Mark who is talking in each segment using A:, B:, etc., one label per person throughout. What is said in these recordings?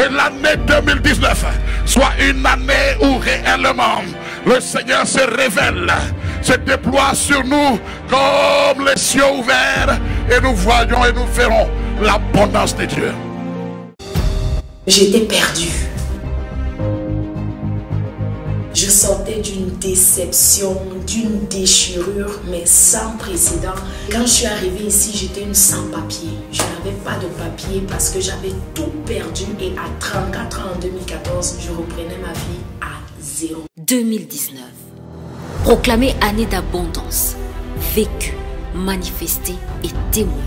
A: et l'année 2019 soit une année où réellement le Seigneur se révèle, se déploie sur nous comme les cieux ouverts, et nous voyons et nous verrons l'abondance de Dieu.
B: J'étais perdue. Je sortais d'une déception, d'une déchirure, mais sans précédent. Quand je suis arrivée ici, j'étais une sans-papier. Je n'avais pas de papier parce que j'avais tout perdu. Et à 34 ans, en 2014, je reprenais ma vie à zéro.
C: 2019. Proclamée année d'abondance. Vécue, manifestée et témoignée.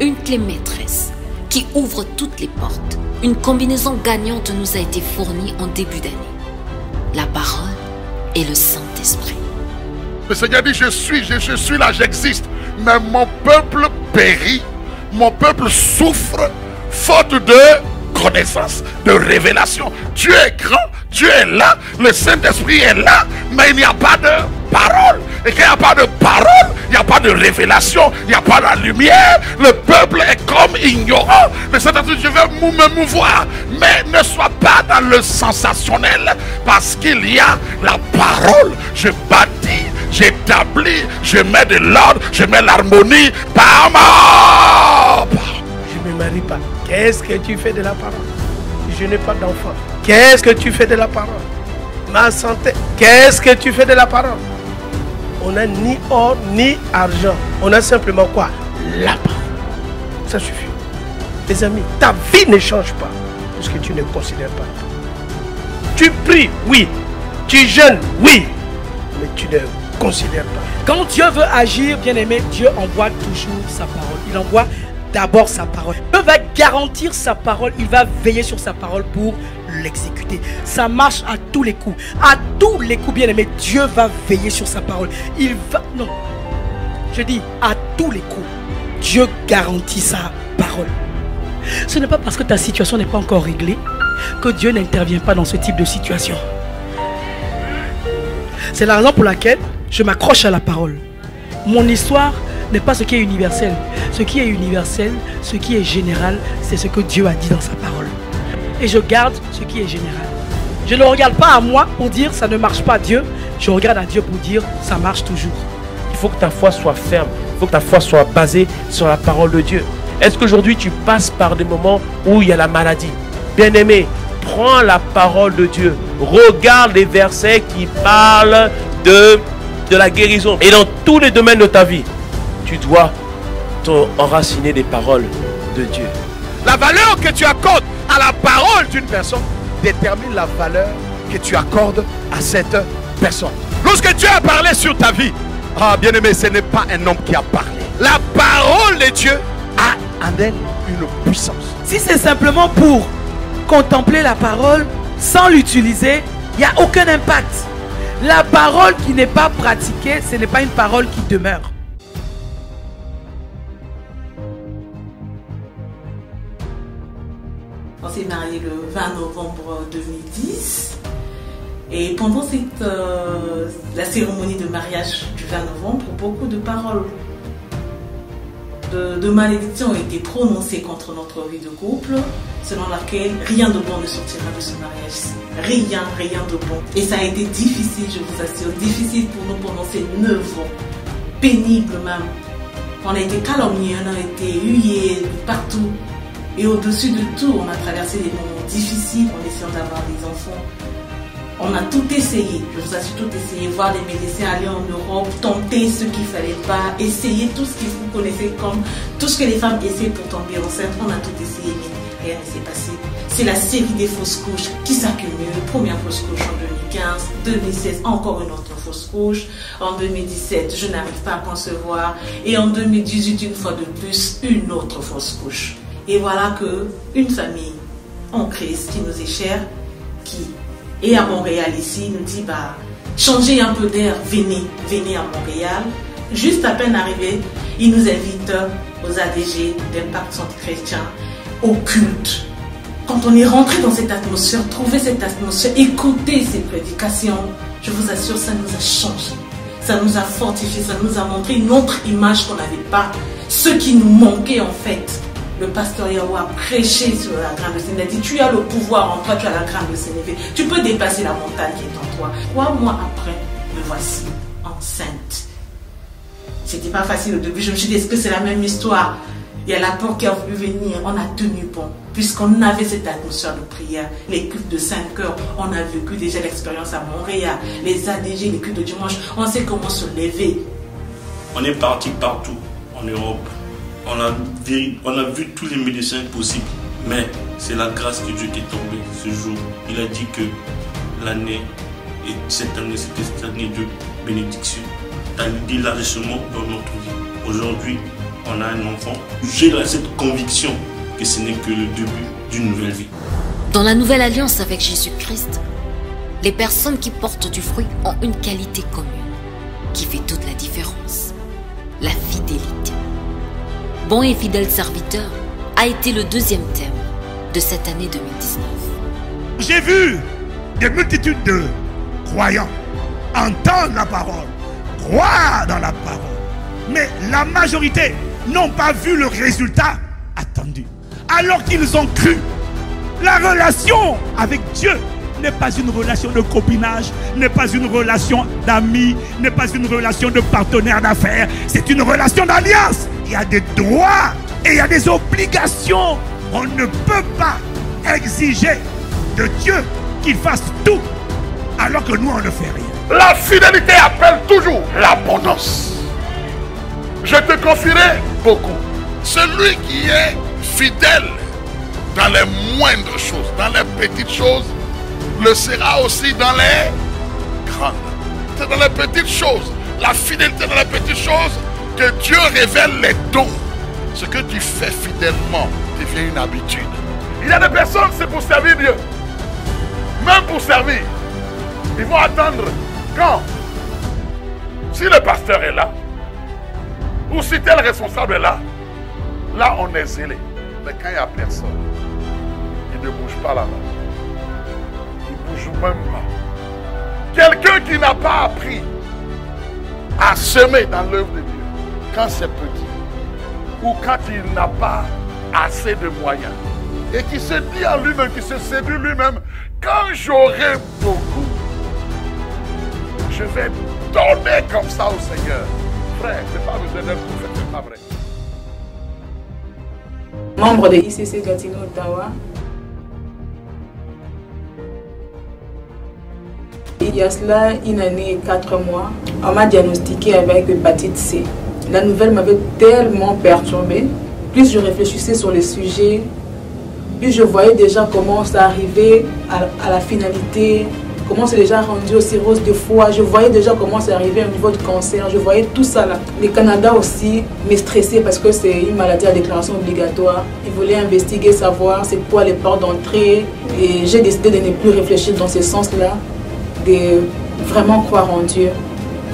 C: Une clé maîtresse qui ouvre toutes les portes. Une combinaison gagnante nous a été fournie en début d'année. La parole et le Saint-Esprit.
A: Le Seigneur dit, je suis là, j'existe. Mais mon peuple périt, mon peuple souffre, faute de connaissance, de révélation. Dieu est grand, Dieu est là, le Saint-Esprit est là, mais il n'y a pas de parole. Et qu'il n'y a pas de parole, il n'y a pas de révélation, il n'y a pas de lumière. Le peuple est comme ignorant. Le Saint-Esprit, je vais me mouvoir. Mais ne sois pas dans le sensationnel, parce qu'il y a la parole. Je bâtis, j'établis, je mets de l'ordre, je mets l'harmonie par ma parole.
D: Je ne me marie pas. Qu'est-ce que tu fais de la parole? Je n'ai pas d'enfant. Qu'est-ce que tu fais de la parole? Ma santé. Qu'est-ce que tu fais de la parole? On n'a ni or ni argent. On a simplement quoi? La parole. Ça suffit. Les amis, ta vie ne change pas parce que tu ne considères pas. Tu pries, oui. Tu jeûnes, oui. Mais tu ne considères pas.
E: Quand Dieu veut agir, bien aimé, Dieu envoie toujours sa parole. Il envoie d'abord sa parole. Dieu va garantir sa parole. Il va veiller sur sa parole pour l'exécuter. Ça marche à tous les coups. À tous les coups, bien aimé, Dieu va veiller sur sa parole. Il va... Non. Je dis, à tous les coups, Dieu garantit sa parole. Ce n'est pas parce que ta situation n'est pas encore réglée que Dieu n'intervient pas dans ce type de situation. C'est la raison pour laquelle je m'accroche à la parole. Mon histoire n'est pas ce qui est universel. Ce qui est universel, ce qui est général, c'est ce que Dieu a dit dans sa parole. Et je garde ce qui est général. Je ne regarde pas à moi pour dire ça ne marche pas à Dieu. Je regarde à Dieu pour dire ça marche toujours.
F: Il faut que ta foi soit ferme. Il faut que ta foi soit basée sur la parole de Dieu. Est-ce qu'aujourd'hui tu passes par des moments où il y a la maladie? Bien-aimé, prends la parole de Dieu. Regarde les versets qui parlent de la guérison. Et dans tous les domaines de ta vie, tu dois t'enraciner des paroles de Dieu.
A: La valeur que tu accordes à la parole d'une personne détermine la valeur que tu accordes à cette personne. Lorsque Dieu a parlé sur ta vie, ah bien aimé, ce n'est pas un homme qui a parlé. La parole de Dieu a en elle une puissance.
E: Si c'est simplement pour contempler la parole sans l'utiliser, il n'y a aucun impact. La parole qui n'est pas pratiquée, ce n'est pas une parole qui demeure.
G: On s'est marié le 20 novembre 2010 et pendant la cérémonie de mariage du 20 novembre, beaucoup de paroles de malédiction ont été prononcées contre notre vie de couple, selon laquelle rien de bon ne sortira de ce mariage. Rien de bon. Et ça a été difficile, je vous assure, difficile pour nous pendant ces 9 ans, pénible même. On a été calomniés, on a été huillés partout. Et au-dessus de tout, on a traversé des moments difficiles en essayant d'avoir des enfants. On a tout essayé, je vous assure, tout essayé, voir les médecins aller en Europe, tenter ce qu'il ne fallait pas, essayer tout ce que vous connaissez comme tout ce que les femmes essaient pour tomber enceinte. On a tout essayé, mais rien ne s'est passé. C'est la série des fausses couches qui s'accumule. Première fausse couche en 2015, 2016, encore une autre fausse couche. En 2017, je n'arrive pas à concevoir. Et en 2018, une fois de plus, une autre fausse couche. Et voilà que une famille en crise qui nous est chère, qui est à Montréal ici, nous dit changez un peu d'air, venez à Montréal. Juste à peine arrivé, il nous invite aux ADG d'Impact Centre Chrétien, au culte. Quand on est rentré dans cette atmosphère, trouver cette atmosphère, écouter ces prédications, je vous assure, ça nous a changé. Ça nous a fortifié, ça nous a montré une autre image qu'on n'avait pas. Ce qui nous manquait en fait, le pasteur Yahweh a prêché sur la graine de sénévé. Il a dit, tu as le pouvoir en toi, tu as la graine de sénévé. Tu peux dépasser la montagne qui est en toi. 3 mois après, me voici enceinte. C'était pas facile au début. Je me suis dit, est-ce que c'est la même histoire? Il y a la peur qui a voulu venir. On a tenu bon. Puisqu'on avait cette atmosphère de prière. Les cultes de 5 heures. On a vécu déjà l'expérience à Montréal. Les ADG, les cultes de dimanche. On sait comment se lever.
H: On est parti partout en Europe. On a vu tous les médecins possibles. Mais c'est la grâce de Dieu qui est tombée ce jour. Il a dit que l'année, et cette année, c'était cette année de bénédiction. D'élargissement dans notre vie. Aujourd'hui, on a un enfant. J'ai cette conviction que ce n'est que le début d'une nouvelle vie.
C: Dans la nouvelle alliance avec Jésus-Christ, les personnes qui portent du fruit ont une qualité commune qui fait toute la différence. La fidélité. Bon et fidèle serviteur a été le 2e thème de cette année 2019.
I: J'ai vu des multitudes de croyants entendre la parole, croire dans la parole. Mais la majorité n'ont pas vu le résultat attendu. Alors qu'ils ont cru. La relation avec Dieu n'est pas une relation de copinage, n'est pas une relation d'amis, n'est pas une relation de partenaire d'affaires. C'est une relation d'alliance. Il y a des droits et il y a des obligations. On ne peut pas exiger de Dieu qu'il fasse tout alors que nous on ne fait rien.
A: La fidélité appelle toujours l'abondance. Je te confierai beaucoup. Celui qui est fidèle dans les moindres choses, dans les petites choses, le sera aussi dans les grandes. C'est dans les petites choses, la fidélité dans les petites choses, que Dieu révèle les dons. Ce que tu fais fidèlement devient une habitude. Il y a des personnes, c'est pour servir Dieu. Même pour servir, ils vont attendre quand? Si le pasteur est là, ou si tel responsable est là, là on est zélé. Mais quand il n'y a personne, il ne bouge pas là-bas. Il ne bouge même pas. Quelqu'un qui n'a pas appris à semer dans l'œuvre de Dieu, quand c'est petit, ou quand il n'a pas assez de moyens, et qui se dit en lui-même, qui se séduit lui-même, quand j'aurai beaucoup, je vais donner comme ça au Seigneur. Frère, c'est pas besoin d'un prophète, c'est pas vrai.
J: Membre de ICC Gatineau Ottawa. Il y a cela une année et 4 mois, on m'a diagnostiqué avec l'hépatite C. La nouvelle m'avait tellement perturbée. Plus je réfléchissais sur les sujets, plus je voyais déjà comment ça arrivait à la finalité, comment c'est déjà rendu aux cirrhoses de foie. Je voyais déjà comment c'est arrivé au niveau du cancer. Je voyais tout ça là. Le Canada aussi me stressait parce que c'est une maladie à déclaration obligatoire. Ils voulaient investiguer, savoir c'est quoi les portes d'entrée. Et j'ai décidé de ne plus réfléchir dans ce sens-là, de vraiment croire en Dieu,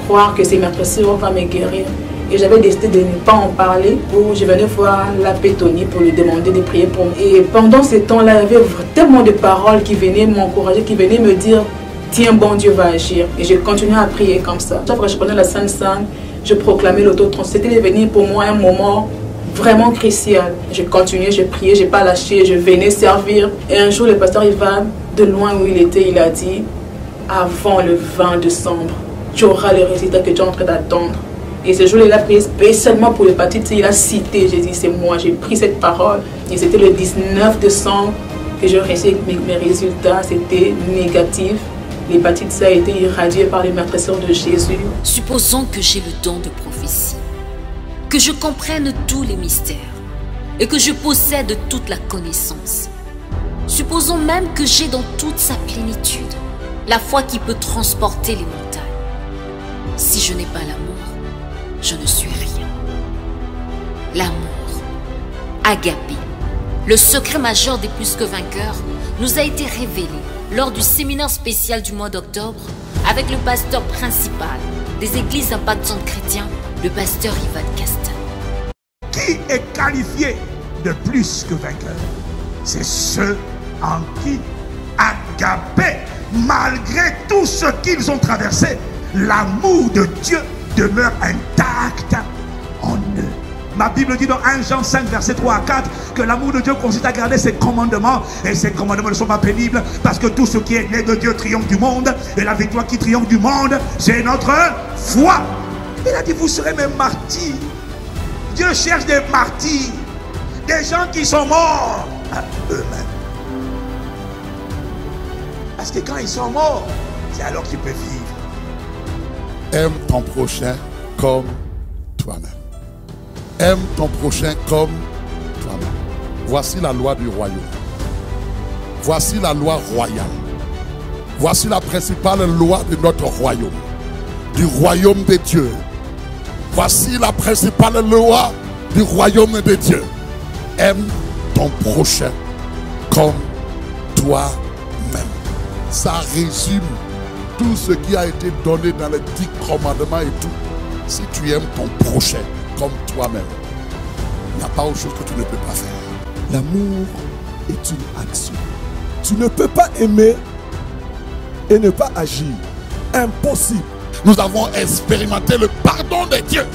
J: croire que c'est Maître Cyril va me guérir. Et j'avais décidé de ne pas en parler. Où je venais voir la Pétonie pour lui demander de prier pour moi. Et pendant ce temps-là, il y avait tellement de paroles qui venaient m'encourager, qui venaient me dire tiens, bon Dieu va agir. Et j'ai continué à prier comme ça. Chaque fois que je prenais la Sainte Sainte, je proclamais l'autotransfert. C'était devenu pour moi un moment vraiment crucial. Je continuais, je priais, je n'ai pas lâché, je venais servir. Et un jour, le pasteur Ivan, de loin où il était, il a dit avant le 20 décembre, tu auras le résultat que tu es en train d'attendre. Et ce jour-là, il a prié spécialement pour l'hépatite C. Il a cité, j'ai dit c'est moi, j'ai pris cette parole. Et c'était le 19 décembre que j'ai reçu mes résultats, c'était négatif. L'hépatite C a été irradiée par les maîtres sœurs de Jésus.
C: Supposons que j'ai le don de prophétie, que je comprenne tous les mystères et que je possède toute la connaissance. Supposons même que j'ai dans toute sa plénitude la foi qui peut transporter les montagnes. Si je n'ai pas l'amour, je ne suis rien. L'amour, agapé, le secret majeur des plus que vainqueurs, nous a été révélé lors du séminaire spécial du mois d'octobre avec le pasteur principal des églises impactantes chrétiens, le pasteur Ivan Castan.
I: Qui est qualifié de plus que vainqueur? C'est ceux en qui, agapé, malgré tout ce qu'ils ont traversé, l'amour de Dieu demeure intact en eux. Ma Bible dit dans 1 Jean 5, verset 3 à 4, que l'amour de Dieu consiste à garder ses commandements. Et ces commandements ne sont pas pénibles, parce que tout ce qui est né de Dieu triomphe du monde. Et la victoire qui triomphe du monde, c'est notre foi. Il a dit, vous serez mes martyrs. Dieu cherche des martyrs, des gens qui sont morts à eux-mêmes. Parce que quand ils sont morts, c'est alors qu'ils peuvent vivre.
A: Aime ton prochain comme toi-même. Aime ton prochain comme toi-même. Voici la loi du royaume. Voici la loi royale. Voici la principale loi de notre royaume. Du royaume de Dieu. Voici la principale loi du royaume de Dieu. Aime ton prochain comme toi-même. Ça résume tout ce qui a été donné dans les 10 commandements et tout. Si tu aimes ton prochain comme toi-même, il n'y a pas autre chose que tu ne peux pas faire.
K: L'amour est une action. Tu ne peux pas aimer et ne pas agir. Impossible.
A: Nous avons expérimenté le pardon de Dieu.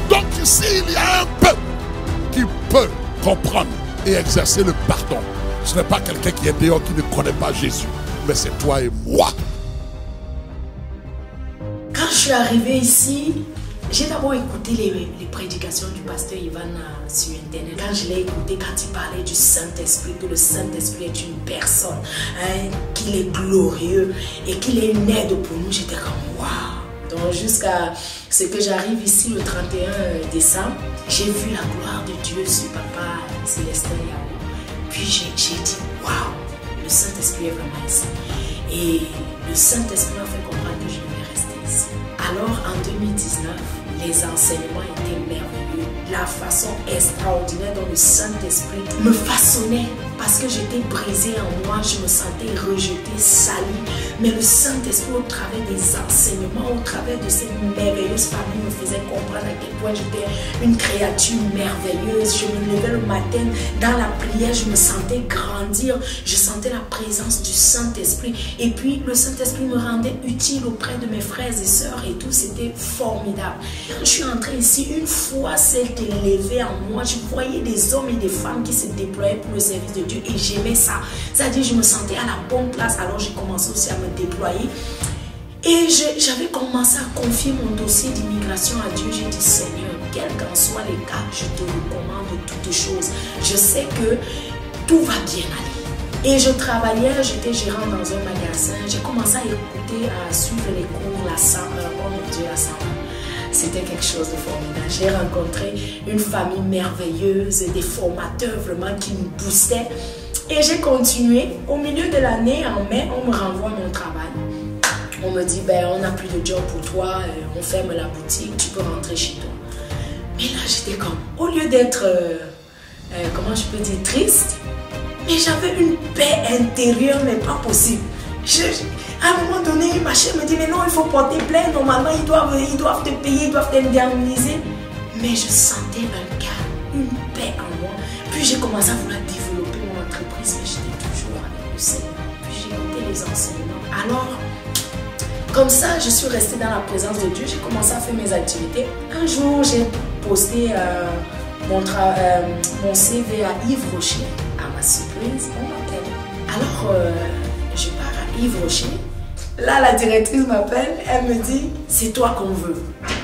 A: Donc ici, il y a un peuple qui peut comprendre et exercer le pardon. Ce n'est pas quelqu'un qui est dehors qui ne connaît pas Jésus, mais c'est toi et moi.
B: Quand je suis arrivée ici, j'ai d'abord écouté les prédications du pasteur Ivan sur internet. Quand je l'ai écouté, quand il parlait du Saint-Esprit, que le Saint-Esprit est une personne, qu'il est glorieux et qu'il est une aide pour nous, j'étais comme waouh. Donc jusqu'à ce que j'arrive ici le 31 décembre, j'ai vu la gloire de Dieu sur Papa Célestin Yao. Puis j'ai dit waouh, le Saint-Esprit est vraiment ici. Et le Saint-Esprit m'a fait comprendre que je devais rester ici. Alors en 2019, les enseignements étaient merveilleux. La façon extraordinaire dont le Saint-Esprit me façonnait, parce que j'étais brisée en moi, je me sentais rejetée, salie. Mais le Saint-Esprit, au travers des enseignements, au travers de cette merveilleuse famille, me faisait comprendre à quel point j'étais une créature merveilleuse. Je me levais le matin, dans la prière, je me sentais grandir. Je sentais la présence du Saint-Esprit. Et puis, le Saint-Esprit me rendait utile auprès de mes frères et sœurs et tout. C'était formidable. Quand je suis entrée ici, une fois s'est élevée en moi, je voyais des hommes et des femmes qui se déployaient pour le service de Dieu et j'aimais ça. C'est-à-dire je me sentais à la bonne place, alors j'ai commencé aussi à me déployer. Et j'avais commencé à confier mon dossier d'immigration à Dieu. J'ai dit Seigneur, quels qu'en soient les cas, je te recommande toutes choses. Je sais que tout va bien aller. Et je travaillais, j'étais gérant dans un magasin. J'ai commencé à écouter, à suivre les cours, la Samba, oh mon Dieu, la Samba. C'était quelque chose de formidable. J'ai rencontré une famille merveilleuse, des formateurs vraiment qui me boostaient. Et j'ai continué. Au milieu de l'année, en mai, on me renvoie mon travail. On me dit, ben, on n'a plus de job pour toi, on ferme la boutique, tu peux rentrer chez toi. Mais là, j'étais comme, au lieu d'être, comment je peux dire, triste, mais j'avais une paix intérieure, mais pas possible. À un moment donné, ma chère me dit, mais non, il faut porter plainte, normalement, ils doivent te payer, ils doivent t'indemniser. Mais je sentais un calme, une paix en moi. Puis j'ai commencé à vouloir développer mon entreprise, mais j'étais toujours avec le Seigneur. Puis j'ai écouté les enseignements. Alors, comme ça, je suis restée dans la présence de Dieu, j'ai commencé à faire mes activités. Un jour, j'ai posté mon CV à Yves Rocher. À ma surprise, on m'appelle. Alors, je pars à Yves Rocher. Là, la directrice m'appelle, elle me dit, c'est toi qu'on veut.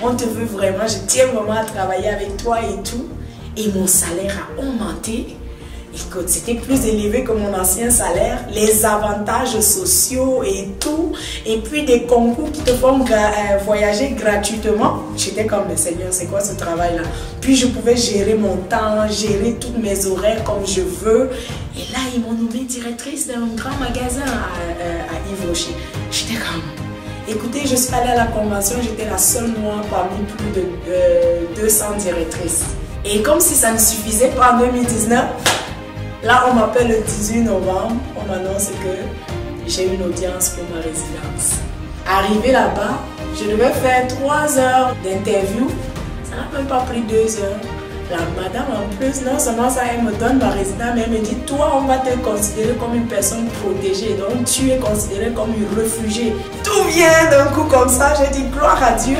B: On te veut vraiment, je tiens vraiment à travailler avec toi et tout. Et mon salaire a augmenté. Écoute, c'était plus élevé que mon ancien salaire. Les avantages sociaux et tout. Et puis des concours qui te font voyager gratuitement. J'étais comme, le Seigneur, c'est quoi ce travail-là? Puis je pouvais gérer mon temps, gérer tous mes horaires comme je veux. Et là, ils m'ont nommée directrice d'un grand magasin à Yves Rocher. J'étais comme... Écoutez, je suis allée à la convention, j'étais la seule noire parmi plus de 200 directrices. Et comme si ça ne suffisait pas en 2019, là on m'appelle le 18 novembre, on m'annonce que j'ai une audience pour ma résidence. Arrivé là-bas, je devais faire 3 heures d'interview, ça n'a même pas pris 2 heures. La madame en plus, non seulement ça, elle me donne ma résidence, mais elle me dit, toi on va te considérer comme une personne protégée, donc tu es considéré comme une réfugiée. Tout vient d'un coup comme ça, j'ai dit gloire à Dieu.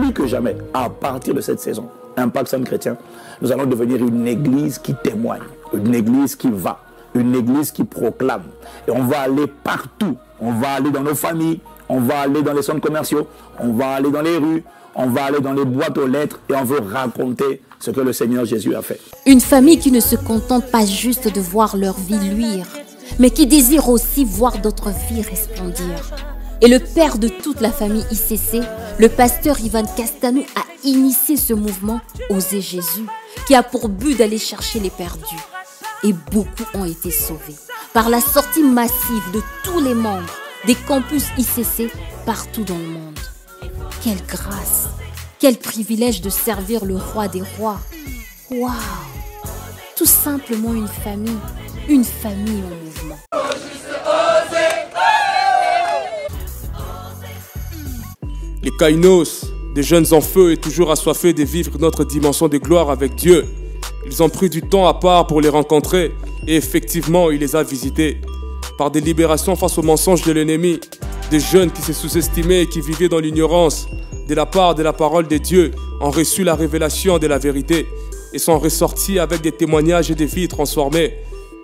L: plus que jamais, à partir de cette saison, Impact Centre Chrétien, nous allons devenir une église qui témoigne, une église qui va, une église qui proclame. Et on va aller partout. On va aller dans nos familles, on va aller dans les centres commerciaux, on va aller dans les rues, on va aller dans les boîtes aux lettres et on veut raconter ce que le Seigneur Jésus a fait.
C: Une famille qui ne se contente pas juste de voir leur vie luire, mais qui désire aussi voir d'autres vies resplendir. Et le père de toute la famille ICC, le pasteur Ivan Castanou, a initié ce mouvement Oser Jésus, qui a pour but d'aller chercher les perdus. Et beaucoup ont été sauvés par la sortie massive de tous les membres des campus ICC partout dans le monde. Quelle grâce, quel privilège de servir le roi des rois. Waouh! Tout simplement une famille en mouvement.
M: Les Kainos, des jeunes en feu et toujours assoiffés de vivre notre dimension de gloire avec Dieu. Ils ont pris du temps à part pour les rencontrer et effectivement, il les a visités. Par des libérations face aux mensonges de l'ennemi, des jeunes qui se sous-estimaient et qui vivaient dans l'ignorance, de la part de la parole de Dieu, ont reçu la révélation de la vérité et sont ressortis avec des témoignages et des vies transformées.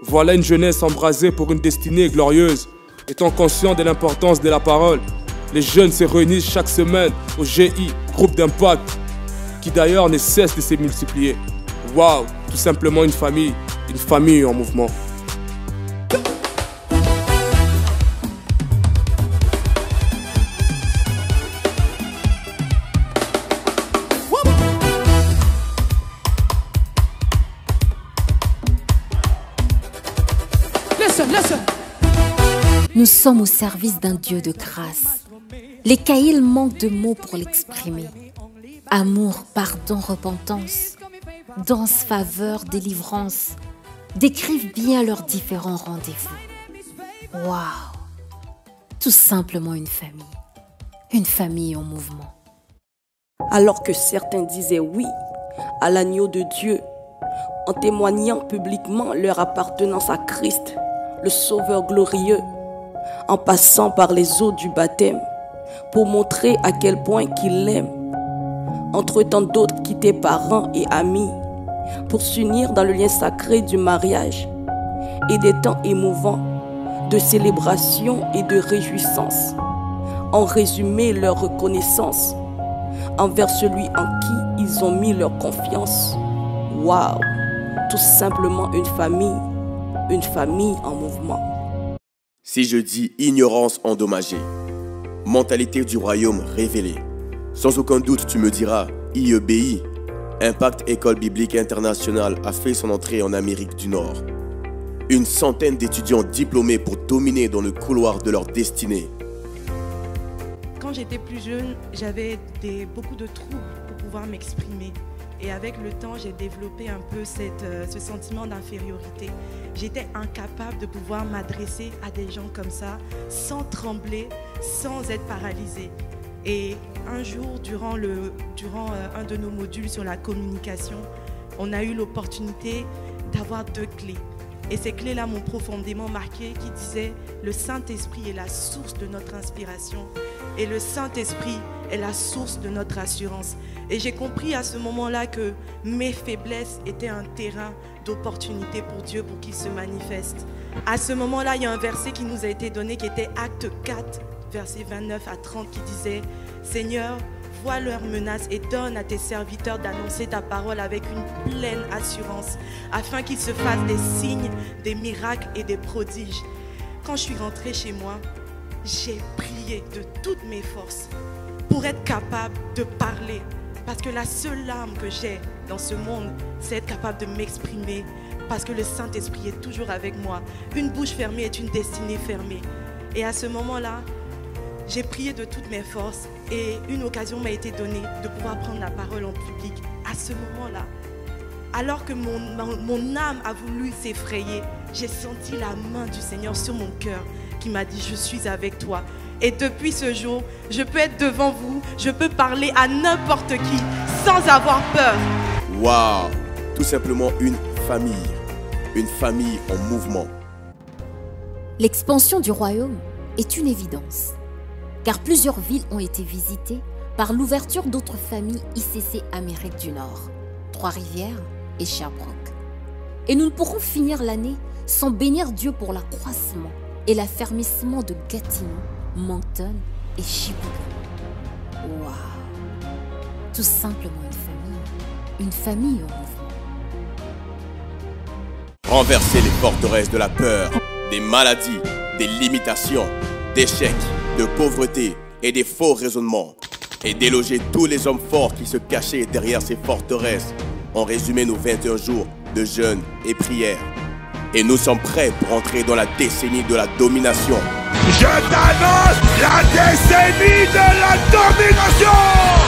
M: Voilà une jeunesse embrasée pour une destinée glorieuse. Étant conscient de l'importance de la parole, les jeunes se réunissent chaque semaine au GI, groupe d'impact, qui d'ailleurs ne cesse de se multiplier. Waouh, tout simplement une famille en mouvement.
C: Nous sommes au service d'un Dieu de grâce. Les Caïls manquent de mots pour l'exprimer. Amour, pardon, repentance, danse, faveur, délivrance décrivent bien leurs différents rendez-vous. Waouh! Tout simplement une famille en mouvement.
N: Alors que certains disaient oui à l'agneau de Dieu, en témoignant publiquement leur appartenance à Christ, le Sauveur glorieux, en passant par les eaux du baptême, pour montrer à quel point qu'il l'aime. Entre tant d'autres quittés parents et amis, pour s'unir dans le lien sacré du mariage et des temps émouvants de célébration et de réjouissance. En résumé, leur reconnaissance envers celui en qui ils ont mis leur confiance. Waouh! Tout simplement une famille en mouvement.
O: Si je dis ignorance endommagée, mentalité du royaume révélée, sans aucun doute tu me diras IEBI, Impact École Biblique Internationale a fait son entrée en Amérique du Nord. Une centaine d'étudiants diplômés pour dominer dans le couloir de leur destinée.
P: Quand j'étais plus jeune, j'avais beaucoup de troubles pour pouvoir m'exprimer. Et avec le temps, j'ai développé un peu ce sentiment d'infériorité. J'étais incapable de pouvoir m'adresser à des gens comme ça, sans trembler, sans être paralysée. Et un jour, durant un de nos modules sur la communication, on a eu l'opportunité d'avoir 2 clés. Et ces clés-là m'ont profondément marqué, qui disaient « Le Saint-Esprit est la source de notre inspiration et le Saint-Esprit est la source de notre assurance. » Et j'ai compris à ce moment-là que mes faiblesses étaient un terrain d'opportunité pour Dieu, pour qu'il se manifeste. À ce moment-là, il y a un verset qui nous a été donné, qui était Acte 4, versets 29 à 30, qui disait « Seigneur, vois leurs menaces et donne à tes serviteurs d'annoncer ta parole avec une pleine assurance, afin qu'il se fasse des signes, des miracles et des prodiges. » Quand je suis rentrée chez moi, j'ai prié de toutes mes forces pour être capable de parler. Parce que la seule arme que j'ai dans ce monde, c'est être capable de m'exprimer. Parce que le Saint-Esprit est toujours avec moi. Une bouche fermée est une destinée fermée. Et à ce moment-là, j'ai prié de toutes mes forces et une occasion m'a été donnée de pouvoir prendre la parole en public. À ce moment-là, alors que mon âme a voulu s'effrayer, j'ai senti la main du Seigneur sur mon cœur qui m'a dit « Je suis avec toi ». Et depuis ce jour, je peux être devant vous, je peux parler à n'importe qui sans avoir peur.
O: Waouh! Tout simplement une famille en mouvement.
C: L'expansion du royaume est une évidence, car plusieurs villes ont été visitées par l'ouverture d'autres familles ICC Amérique du Nord, Trois-Rivières et Sherbrooke. Et nous ne pourrons finir l'année sans bénir Dieu pour l'accroissement et l'affermissement de Gatineau, Moncton et Chibougamau. Waouh! Tout simplement une famille au mouvement.
O: Renverser les forteresses de la peur, des maladies, des limitations, d'échecs, de pauvreté et des faux raisonnements. Et déloger tous les hommes forts qui se cachaient derrière ces forteresses. En résumé, nos 21 jours de jeûne et prière. Et nous sommes prêts pour entrer dans la décennie de la domination.
I: Je t'annonce la décennie de la domination!